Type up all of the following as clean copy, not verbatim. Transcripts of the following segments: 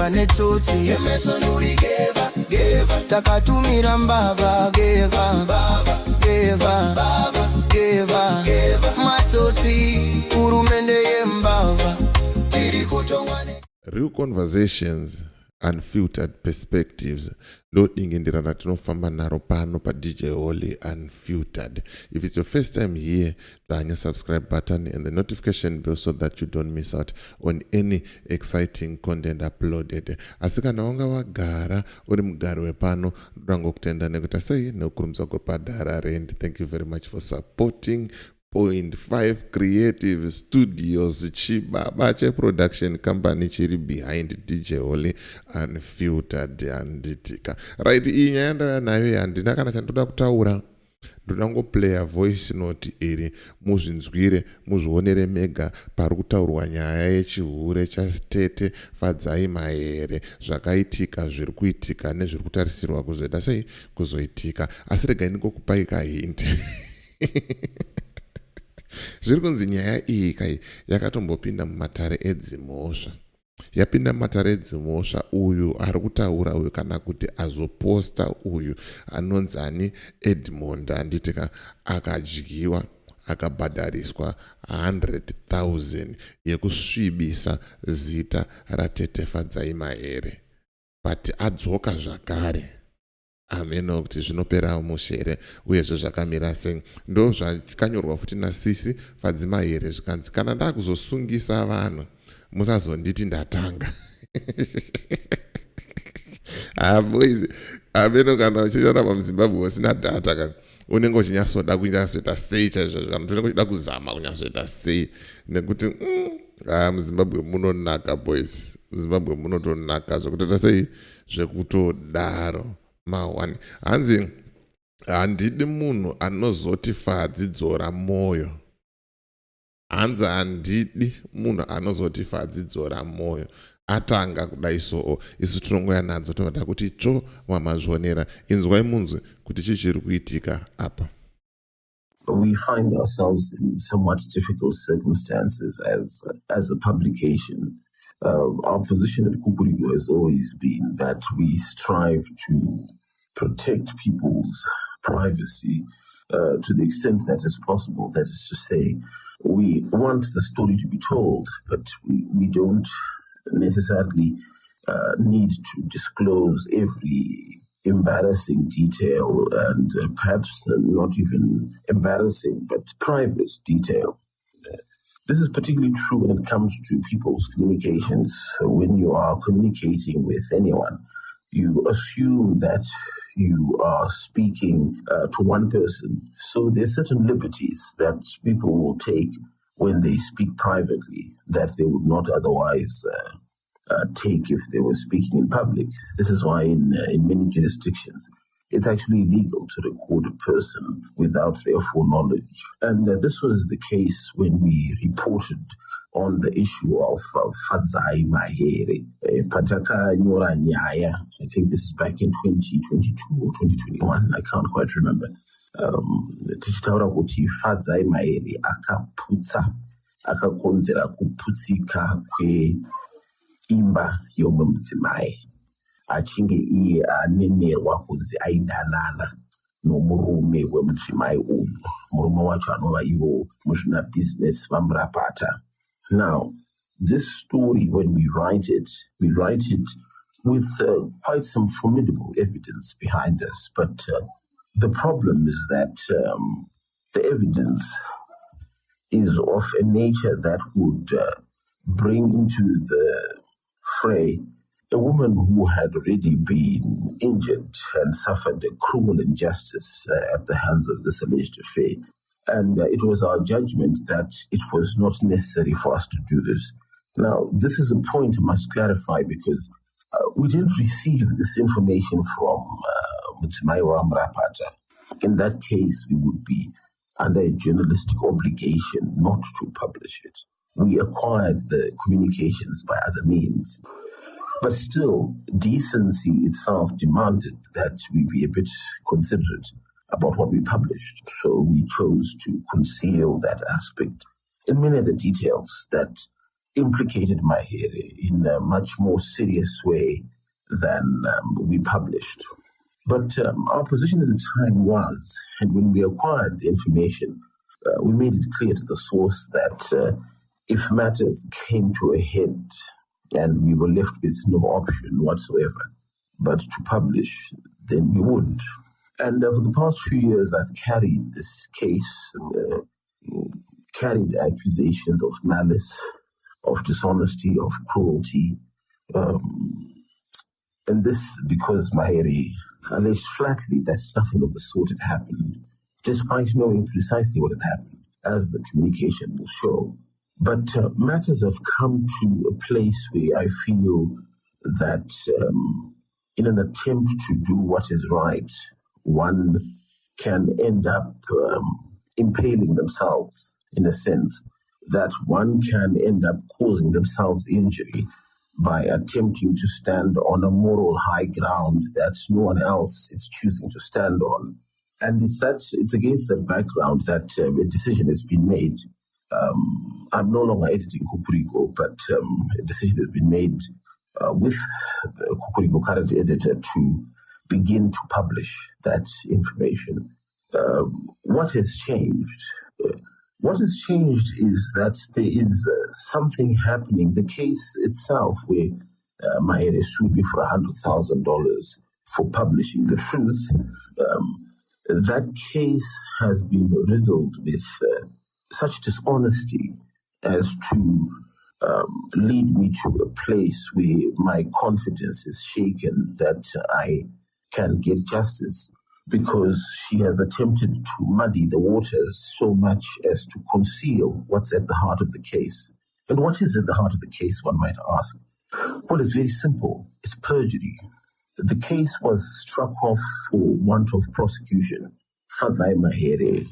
geva netoti Emerson uri geva takatumira mbava geva matoti urumende yembava tiri kutongwane. Real conversations, unfiltered perspectives. Loading in the tinofamba naro pano pa DJ Holly Unfiltered. If it's your first time here, hit the subscribe button and the notification bell so that you don't miss out on any exciting content uploaded. Asikana wanga wagara uri mugaro wepano rango kutenda nekuta sei nekurumza kupadara rent. Thank you very much for supporting 0.5 Creative Studios, Chibabache production company chiri behind DJ Holly Unfiltered anditika. Right, inyanda nayo yandina kana chandoda kutaura. Ndoda play a voice note iri muzvinzwire muzvionere mega pari kutaurwa nyaya yechihure chastete Fadzayi Mahere zvakaitika zviri kuitika nezviri kutarisirwa kuzoita sei kuzoitika. Asi regai ndingokupai kahint. Zviri kunzi nyaya iyi kai yakatombopinda mumatare edzimhosva. Yapinda mumatare edzimhosva uyu ari kutaura uyu kana kuti azoposta uyu anonzi Edmond anditika akadyiwa akabhadhariswa 100,000 yekusvibisa zita ratete Fadzayi Mahere. But adzoka zvakare. Ameno kuti zvinopera mushere uyezve zvakamira sei. Ndo zvakanyorwa futi naSisi Fadzayi Mahere zvikanzi kana ndakuzosungisa vanhu musazonditi ndatanga. Boys, ameno kana uchirarama muZimbabwe usina data kana unenge uchinyasoda kunyasoita sei chaizvo kana unenge uchida kuzama kunyasoita sei nekuti muZimbabwe munonaka boys, muZimbabwe munotonaka zvokutoita sei zvekutodaro. Mawani hanzi handidi munhu anozoti fadzidzora moyo. Hanzi handidi munhu anozoti fadzidzora moyo. Atanga kudai so isu tinongoya nadzo toda kuti cho mamazvionera inzwai munzwe kuti chichiri kuitika apa. We find ourselves in somewhat difficult circumstances as a publication. Our position at Kukurigo has always been that we strive to protect people's privacy to the extent that is possible. That is to say, we want the story to be told, but we don't necessarily need to disclose every embarrassing detail and perhaps not even embarrassing, but private detail. This is particularly true when it comes to people's communications. When you are communicating with anyone, you assume that you are speaking to one person. So there are certain liberties that people will take when they speak privately that they would not otherwise take if they were speaking in public. This is why in many jurisdictions, it's actually illegal to record a person without their full knowledge. And this was the case when we reported on the issue of Fadzayi Mahere. Pataka Nyora Nyaya, I think this is back in 2022 or 2021, I can't quite remember. Tichitaura kuti Fadzayi Mahere akakonzera kuputsika kweimba yomwe mudzimai. Achinge iye anenerwa kunzi aidanana nomurume wemudzimai uyu. Murume wacho anova ivo muzvinabusiness vaMurapata. Now, this story, when we write it with quite some formidable evidence behind us. But the problem is that the evidence is of a nature that would bring into the fray a woman who had already been injured and suffered a cruel injustice at the hands of this alleged affair. And it was our judgment that it was not necessary for us to do this. Now, this is a point I must clarify because we didn't receive this information from Mutsumaiwa Murapata. In that case, we would be under a journalistic obligation not to publish it. We acquired the communications by other means. But still, decency itself demanded that we be a bit considerate about what we published. So we chose to conceal that aspect. And many of the details that implicated Mahere in a much more serious way than we published. But our position at the time was, and when we acquired the information, we made it clear to the source that if matters came to a head and we were left with no option whatsoever but to publish, then we would. And for the past few years, I've carried this case, carried accusations of malice, of dishonesty, of cruelty, and this because Mahere alleged flatly that nothing of the sort had happened, despite knowing precisely what had happened, as the communication will show. But matters have come to a place where I feel that in an attempt to do what is right, one can end up impaling themselves, in a sense, that one can end up causing themselves injury by attempting to stand on a moral high ground that no one else is choosing to stand on. And it's against that background that a decision has been made. I'm no longer editing Kukuriko, but a decision has been made with the Kukuriko current editor to begin to publish that information. What has changed? What has changed is that there is something happening. The case itself, where Mahere sued me for $100,000 for publishing the truth, that case has been riddled with such dishonesty as to lead me to a place where my confidence is shaken that I can get justice, because she has attempted to muddy the waters so much as to conceal what's at the heart of the case. And what is at the heart of the case, one might ask? Well, it's very simple. It's perjury. The case was struck off for want of prosecution. Fadzayi Mahere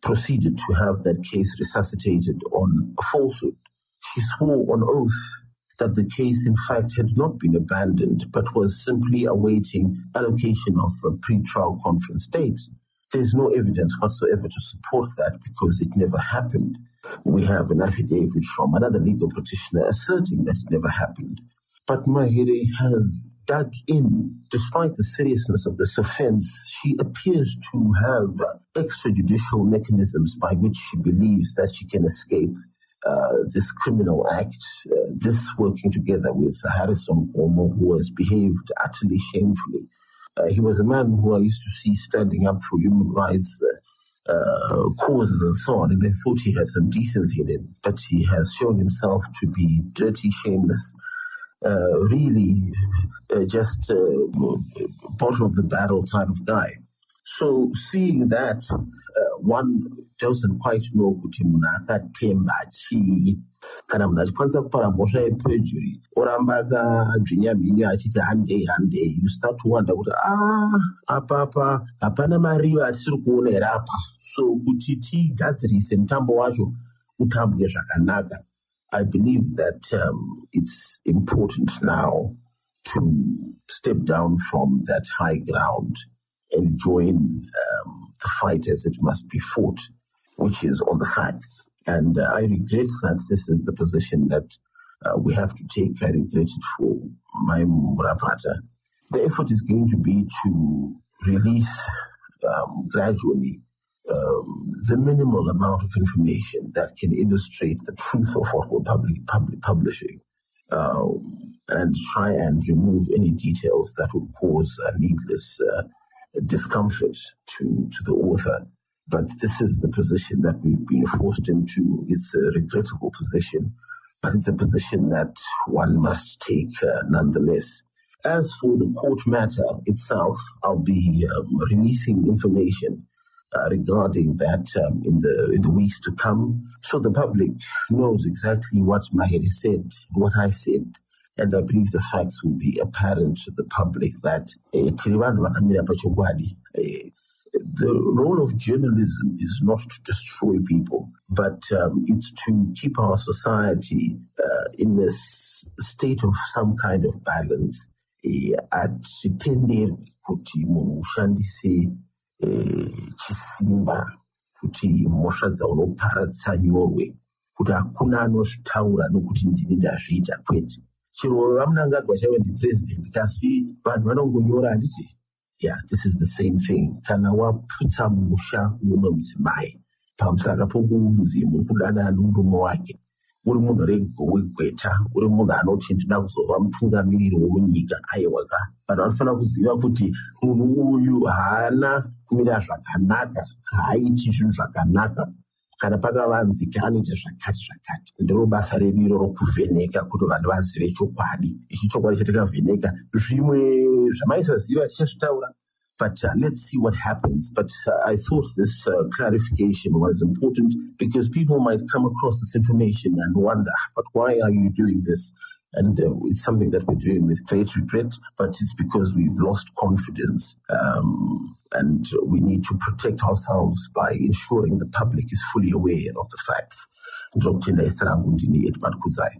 proceeded to have that case resuscitated on a falsehood. She swore on oath that the case, in fact, had not been abandoned, but was simply awaiting allocation of a pre-trial conference date. There's no evidence whatsoever to support that, because it never happened. We have an affidavit from another legal practitioner asserting that it never happened. But Mahere has dug in. Despite the seriousness of this offense, she appears to have extrajudicial mechanisms by which she believes that she can escape this criminal act, this working together with Harrison Cuomo, who has behaved utterly shamefully. He was a man who I used to see standing up for human rights causes and so on, and I thought he had some decency in him, but he has shown himself to be dirty, shameless, really just bottom of the barrel type of guy. So seeing that, one doesn't quite know kuti munhu akatemba chii, kana munhu achikwanisa kupara mhosva yeperjury oramba akadzvinya mhinyo achiti handei, you start to wonder kuti apapa hapana mariva atisiri kuona here apa, so kuti tigadzirise mutambo wacho utambwe zvakanaka. I believe that it's important now to step down from that high ground and join the fight as it must be fought, which is on the facts. And I regret that this is the position that we have to take. I regret it for my Murapata. The effort is going to be to release gradually the minimal amount of information that can illustrate the truth of what we're publishing, and try and remove any details that would cause needless discomfort to the author. But this is the position that we've been forced into. It's a regrettable position, but it's a position that one must take nonetheless. As for the court matter itself, I'll be releasing information regarding that in the weeks to come, so the public knows exactly what Mahere said, what I said, and I believe the facts will be apparent to the public that the role of journalism is not to destroy people, but it's to keep our society in a state of some kind of balance. Atitenderi kuti munhu ushandise chisimba kuti mhosva dzaunoparadza nyorwe, kuti hakuna anozvitaura nokuti ndini ndazviita kwete. Chero vamunangagwa chaiva ndipresident kasi vanhu vanongonyora handiti yeah, this is the same thing. Kana waputsa musha mumwe mudzimai pamusaka pokunzi muri kudana nomurume wake, uri munhu wegweta, uri munhu anoti ndinoda kuzova mutungamiriri womunyika, aiwaka vanhu vanofanira kuziva kuti munhu uyu haana kumira zvakanaka, haaiti zvinhu zvakanaka. Kana pakavanzika anoita zvakati. Ndiro basa redu iroro kuvheneka kuti vanhu vazive chokwadi. Ichi chokwadi chatakavheneka, zvimwe zvamaisaziva tichazvitaura. But let's see what happens. But I thought this clarification was important because people might come across this information and wonder, but why are you doing this? And it's something that we're doing with great regret, but it's because we've lost confidence. And we need to protect ourselves by ensuring the public is fully aware of the facts. Fadzayi.